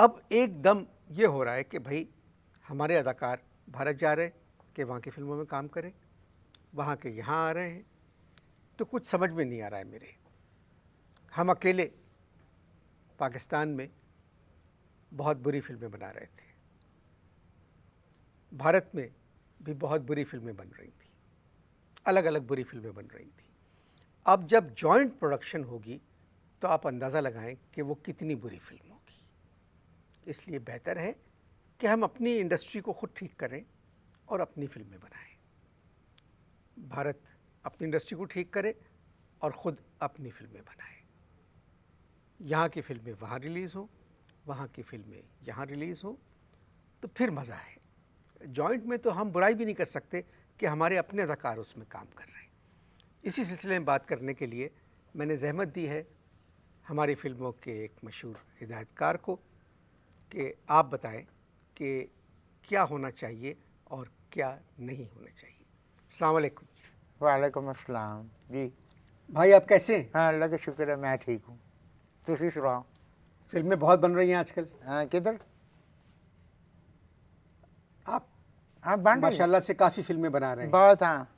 अब एकदम ये हो रहा है कि भाई हमारे अदाकार भारत जा रहे हैं कि वहाँ की फिल्मों में काम करें, वहाँ के यहाँ आ रहे हैं, तो कुछ समझ में नहीं आ रहा है मेरे। हम अकेले पाकिस्तान में बहुत बुरी फिल्में बना रहे थे, भारत में भी बहुत बुरी फिल्में बन रही थी, अलग अलग बुरी फिल्में बन रही थी। अब जब जॉइंट प्रोडक्शन होगी तो आप अंदाज़ा लगाएं कि वो कितनी बुरी फिल्म होगी। इसलिए बेहतर है कि हम अपनी इंडस्ट्री को खुद ठीक करें और अपनी फिल्में बनाएं। भारत अपनी इंडस्ट्री को ठीक करे और ख़ुद अपनी फिल्में बनाए। यहाँ की फिल्में वहाँ रिलीज़ हों, वहाँ की फिल्में यहाँ रिलीज़ हों, तो फिर मज़ा है। जॉइंट में तो हम बुराई भी नहीं कर सकते कि हमारे अपने अदाकार उसमें काम कर रहे हैं। इसी सिलसिले में बात करने के लिए मैंने ज़हमत दी है हमारी फिल्मों के एक मशहूर हिदायतकार को कि आप बताएं कि क्या होना चाहिए और क्या नहीं होना चाहिए। अस्सलाम वालेकुम। वालेकुम अस्सलाम जी। भाई आप कैसे हैं? हाँ, अल्लाह का शुक्र है, मैं ठीक हूँ। तुसी सुनाओ। फिल्में बहुत बन रही हैं आजकल। हाँ, किधर? आप हाँ, बन रही है। माशाल्लाह से काफ़ी फिल्में बना रहे हैं। बहुत। हाँ,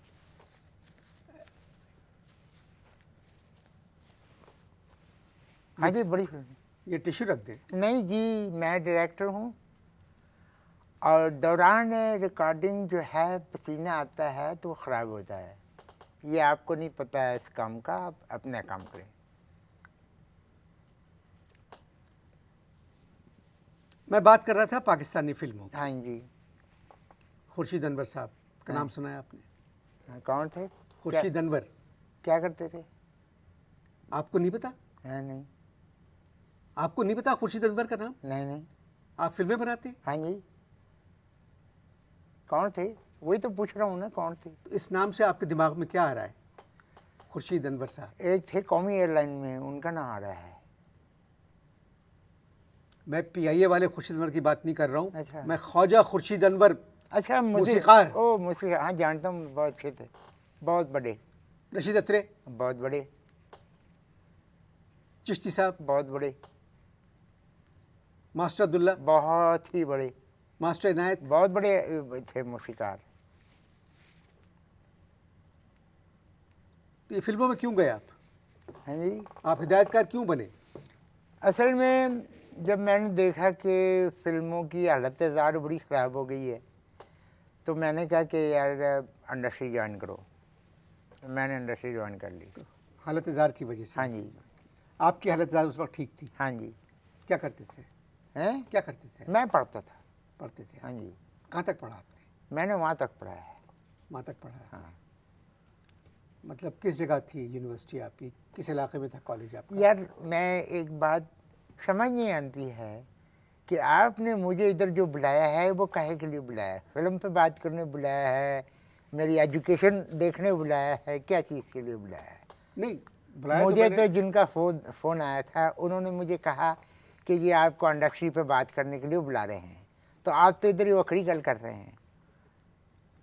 हाँ जी, बड़ी फिल्म। ये टिश्यू रख दें। नहीं जी, मैं डायरेक्टर हूँ और दौरान रिकॉर्डिंग जो है पसीना आता है तो ख़राब होता है। ये आपको नहीं पता है इस काम का, आप अपना काम करें। मैं बात कर रहा था पाकिस्तानी फिल्मों की। हाँ जी। खुर्शीद अनवर साहब का नाम सुना है आपने? हाँ, कौन थे? खुर्शीद अनवर। क्या करते थे? आपको नहीं पता? हाँ, नहीं। आपको नहीं पता खुर्शीद अनवर का नाम? नहीं नहीं। आप फिल्में बनाते हैं? हाँ जी। कौन थे? वही तो पूछ रहा हूँ ना, कौन थे? तो इस नाम से आपके दिमाग में क्या आ रहा है? खुर्शीद अनवर साहब। एक थे कौमी एयरलाइन में, उनका नाम आ रहा है। मैं PIA वाले खुर्शीद अनवर की बात नहीं कर रहा हूँ। अच्छा। मैं ख्वाजा खुर्शीद अनवर। अच्छा, मूसीकार। ओ मूसीकार, हाँ जानता हूँ, बहुत अच्छे थे, बहुत बड़े। रशीद अत्रे। बहुत बड़े। चिश्ती साहब। बहुत बड़े। मास्टर अब्दुल्ला। बहुत ही बड़े। मास्टर इनायत। बहुत बड़े थे मूसीकार। तो ये फिल्मों में क्यों गए आप? हाँ जी। आप हिदायतकार क्यों बने? असल में जब मैंने देखा कि फिल्मों की हालत ज़ार बड़ी ख़राब हो गई है तो मैंने कहा कि यार इंडस्ट्री ज्वाइन करो। मैंने इंडस्ट्री ज्वाइन कर ली। हालत ज़ार की वजह से? हाँ जी। आपकी हालत ज़ार उस वक्त ठीक थी? हाँ जी। क्या करते थे? हैं? क्या करते थे? मैं पढ़ता था। पढ़ते थे? हाँ जी। कहाँ तक पढ़ा आपने? मैंने वहाँ तक पढ़ा है। वहाँ तक पढ़ा है? हाँ। मतलब किस जगह थी यूनिवर्सिटी आपकी? किस इलाके में था कॉलेज आपका? यार मैं एक बात समझ नहीं आती है कि आपने मुझे इधर जो बुलाया है वो काहे के लिए बुलाया है? फिल्म पे बात करने बुलाया है, मेरी एजुकेशन देखने बुलाया है, क्या चीज़ के लिए बुलाया है? नहीं बुलाया मुझे तो तो जिनका फ़ोन आया था उन्होंने मुझे कहा कि ये आपको इंडस्ट्री पे बात करने के लिए बुला रहे हैं, तो आप तो इधर ही वखरी गल कर रहे हैं।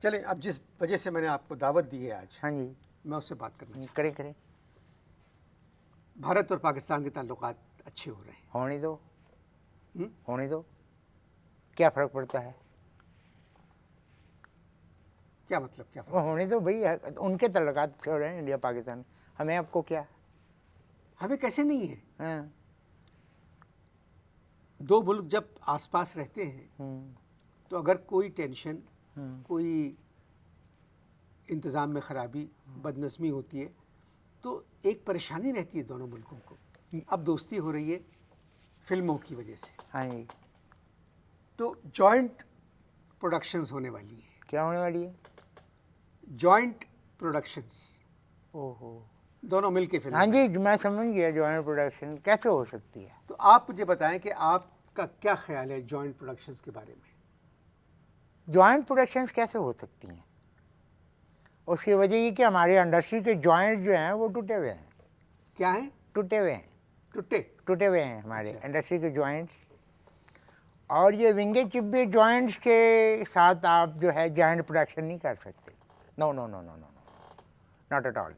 चले, अब जिस वजह से मैंने आपको दावत दी है आज, हाँ जी, मैं उससे बात करना चाहता करें करें। हूँ। भारत और पाकिस्तान के ताल्लुकात अच्छे हो रहे हैं। होने दो, होने दो, क्या फ़र्क पड़ता है? क्या मतलब क्या वो होने दो भाई, उनके ताल्लुकात अच्छे हो रहे हैं इंडिया पाकिस्तान, हमें आपको क्या? हमें कैसे नहीं है? हाँ। दो मुल्क जब आसपास रहते हैं तो अगर कोई टेंशन, कोई इंतज़ाम में ख़राबी, बदनज़मी होती है तो एक परेशानी रहती है दोनों मुल्कों को। अब दोस्ती हो रही है फिल्मों की वजह से। हाँ जी। तो जॉइंट प्रोडक्शंस होने वाली है। क्या होने वाली है? Joint productions. ओहो। दोनों मिलके फिल्म। हाँ जी, मैं समझ गया। जॉइंट प्रोडक्शन कैसे हो सकती है? तो आप मुझे बताएं कि आपका क्या ख्याल है जॉइंट प्रोडक्शंस के बारे में? जॉइंट प्रोडक्शंस कैसे हो सकती हैं? उसकी वजह ये कि हमारी इंडस्ट्री के जॉइंट जो हैं वो टूटे हुए हैं। क्या है? टूटे हुए हैं। टूटे हुए हैं हमारे इंडस्ट्री के जॉइंट्स। और ये विंगे चिब्बे जॉइंट्स के साथ आप जो है जॉइंट प्रोडक्शन नहीं कर सकते। No no no no no no, not at all.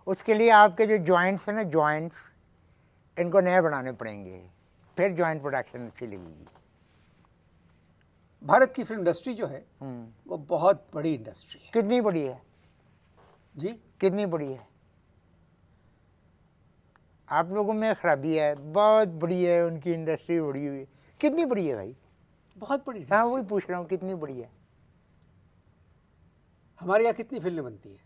उसके लिए आपके जो जॉइंट्स हैं ना, जॉइंट्स, इनको नए बनाने पड़ेंगे। फिर जॉइंट प्रोडक्शन अच्छी लगेगी। भारत की फिल्म इंडस्ट्री जो है वो बहुत बड़ी इंडस्ट्री है। कितनी बड़ी है जी, कितनी बड़ी है? आप लोगों में खराबी है, बहुत बड़ी है उनकी इंडस्ट्री, बड़ी हुई। कितनी बड़ी है भाई? बहुत बड़ी हाँ इंडस्ट्री। वही पूछ रहा हूँ, कितनी बड़ी है? हमारे यहाँ कितनी फिल्में बनती हैं?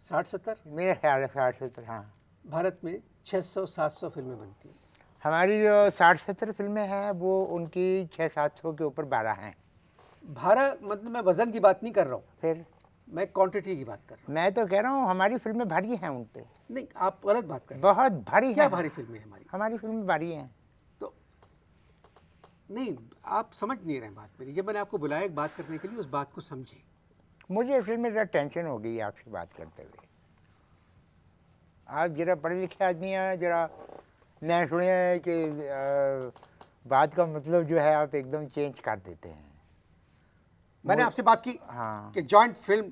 60-70। मेरे ख्याल है 60-70। हाँ, भारत में 600-700 फिल्में बनती हैं। हमारी जो 60-70 फिल्में हैं वो उनकी 600-700 के ऊपर 12 हैं। भारत मतलब मैं वजन की बात नहीं कर रहा हूँ, फिर मैं क्वांटिटी की बात कर रहा मैं तो कह रहा हूँ हमारी फिल्में भारी हैं उन पे, हूँ। नहीं, आप गलत बात कर रहे हैं। बहुत भारी क्या हैं। भारी फिल्में हैं हमारी? हमारी फिल्में भारी हैं। तो नहीं, आप समझ नहीं रहे हैं बात मेरी। जब मैंने आपको बुलाया एक बात करने के लिए, उस बात को समझे। मुझे असल में ज़रा टेंशन हो गई आपसे बात करते हुए। आप जरा पढ़े लिखे आदमी हैं, जरा मैं सुने हैं कि बात का मतलब जो है आप एकदम चेंज कर देते हैं। मैंने आपसे बात की हाँ कि जॉइंट फिल्म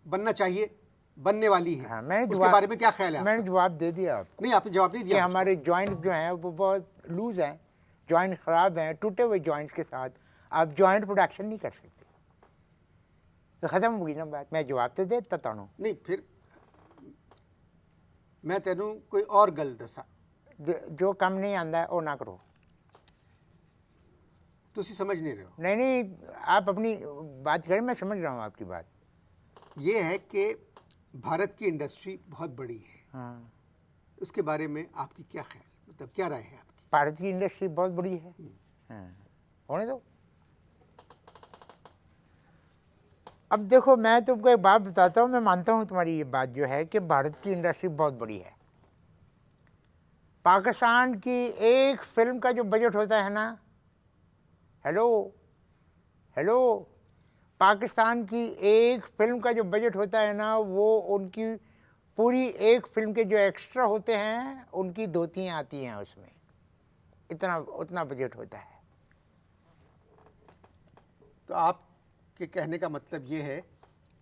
बनना चाहिए, बनने वाली है। हाँ, मैंने उसके बारे में क्या ख्याल है मैंने आपका? जवाब दे दिया आपको नहीं, आपने जवाब नहीं कि दिया। हमारे जॉइंट्स जो हैं वो बहुत लूज हैं, जॉइंट ख़राब हैं। टूटे हुए जॉइंट्स के साथ आप जॉइंट प्रोडक्शन नहीं कर सकते। तो ख़त्म हो गई ना बात। मैं जवाब तो देता तानू, नहीं, फिर मैं तेनू कोई और गल दसा। जो काम नहीं आंदा है वो ना करो। तुसी समझ नहीं रहे हो। नहीं नहीं, आप अपनी बात करें, मैं समझ रहा हूँ आपकी बात। ये है कि भारत की इंडस्ट्री बहुत बड़ी है। हाँ, उसके बारे में आपकी क्या ख्याल, मतलब क्या राय है आपकी? भारत की इंडस्ट्री बहुत बड़ी है। हाँ, होने दो। अब देखो, मैं तुमको एक बात बताता हूँ, मैं मानता हूँ तुम्हारी ये बात जो है कि भारत की इंडस्ट्री बहुत बड़ी है। पाकिस्तान की एक फिल्म का जो बजट होता है ना, हेलो हेलो, पाकिस्तान की एक फिल्म का जो बजट होता है ना, वो उनकी पूरी एक फिल्म के जो एक्स्ट्रा होते हैं उनकी धोतियाँ आती हैं उसमें, इतना उतना बजट होता है। तो आपके कहने का मतलब ये है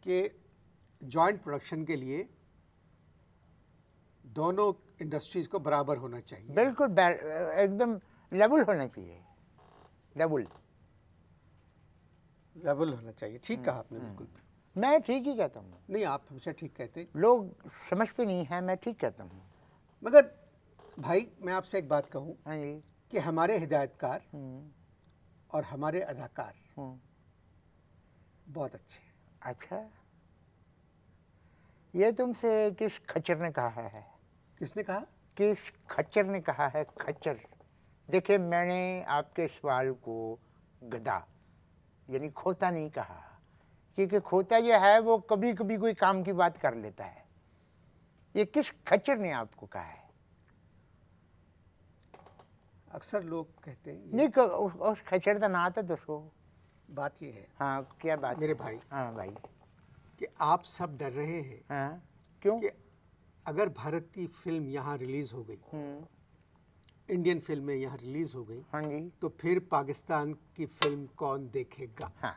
कि जॉइंट प्रोडक्शन के लिए दोनों इंडस्ट्रीज को बराबर होना चाहिए। बिल्कुल एकदम लेवल होना चाहिए, लेवल लेवल होना चाहिए। ठीक कहा आपने, बिल्कुल। मैं ठीक ही कहता हूँ। नहीं, आप हमेशा ठीक कहते। लोग समझते नहीं हैं, मैं ठीक कहता हूँ। मगर भाई, मैं आपसे एक बात कहूँ हाँ जी। कि हमारे हिदायतकार और हमारे अदाकार बहुत अच्छे हैं। अच्छा, ये तुमसे किस खच्चर ने कहा है? किसने कहा? किस खच्चर ने कहा है? खच्चर। देखिए, मैंने आपके सवाल को गधा यानी खोता नहीं कहा, क्योंकि खोता जो है वो कभी कभी कोई काम की बात कर लेता है। ये किस खच्चर ने आपको कहा है? अक्सर लोग कहते हैं नहीं, उस खच्चर का नाम तो दसो। बात ये है हाँ, क्या बात मेरे है? भाई हाँ भाई। कि आप सब डर रहे हैं हाँ, क्यों? कि अगर भारत की फिल्म यहाँ रिलीज हो गई, इंडियन फिल्में यहाँ रिलीज हो गई, हाँ जी। तो फिर पाकिस्तान की फिल्म कौन देखेगा? हाँ,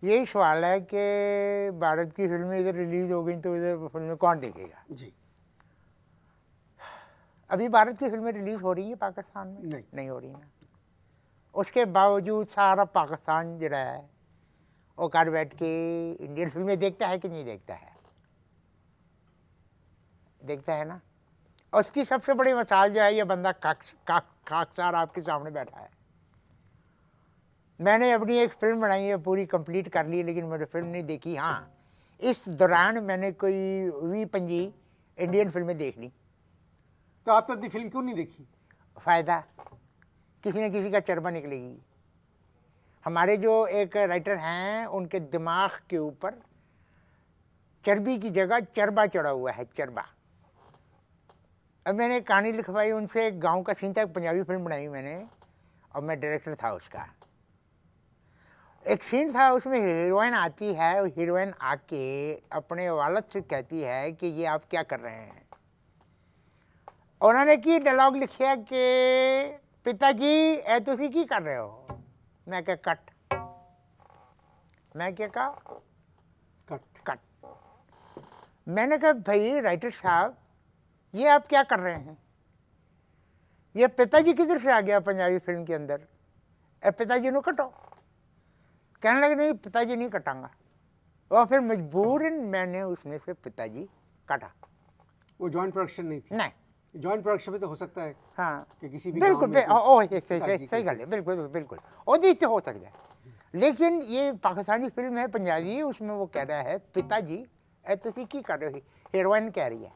यही सवाल है कि भारत की फिल्में इधर रिलीज हो गई तो इधर फिल्में कौन देखेगा? जी। अभी भारत की फिल्में रिलीज हो रही है पाकिस्तान में? नहीं हो रही ना। उसके बावजूद सारा पाकिस्तान जो है वो घर बैठ के इंडियन फिल्में देखता है कि नहीं देखता है? देखता है ना। उसकी सबसे बड़ी मिसाल जो है, ये बंदा खाकसार आपके सामने बैठा है। मैंने अपनी एक फिल्म बनाई है, पूरी कंप्लीट कर ली, लेकिन मैंने फिल्म नहीं देखी। हाँ, इस दौरान मैंने कोई 20-25 इंडियन फिल्में देख ली। तो आपने अपनी फिल्म क्यों नहीं देखी? फ़ायदा, किसी न किसी का चरबा निकलेगी। हमारे जो एक राइटर हैं, उनके दिमाग के ऊपर चर्बी की जगह चरबा चढ़ा हुआ है, चरबा। अब मैंने कहानी लिखवाई उनसे, गांव का सीन था, पंजाबी फिल्म बनाई मैंने, और मैं डायरेक्टर था उसका। एक सीन था, उसमें हीरोइन आती है, हीरोइन आके अपने वालिद से कहती है कि ये आप क्या कर रहे हैं। उन्होंने की डायलॉग लिखा कि पिताजी ए तुसी की कर रहे हो? मैं क्या कट। मैं क्या कहा? कट। कट। मैंने कहा भाई राइटर साहब, ये आप क्या कर रहे हैं? ये पिताजी किधर से आ गया पंजाबी फिल्म के अंदर? ए पिताजी नु कटो, कहने लगे नहीं पिताजी नहीं कटांगा, और फिर मजबूरन मैंने उसमें से पिताजी काटा। वो जॉइंट प्रोडक्शन नहीं थी? नहीं, जॉइंट प्रोडक्शन में तो हो सकता है हाँ कि किसी भी बिल्कुल गाँव में कोई सही सही गल है, बिल्कुल बिल्कुल ਉਹਦੇ से हो सकता है। लेकिन ये पाकिस्तानी फिल्म है पंजाबी, उसमें वो कह रहा है पिताजी ए तुसी की कर रहे हो, हीरोइन कह रही है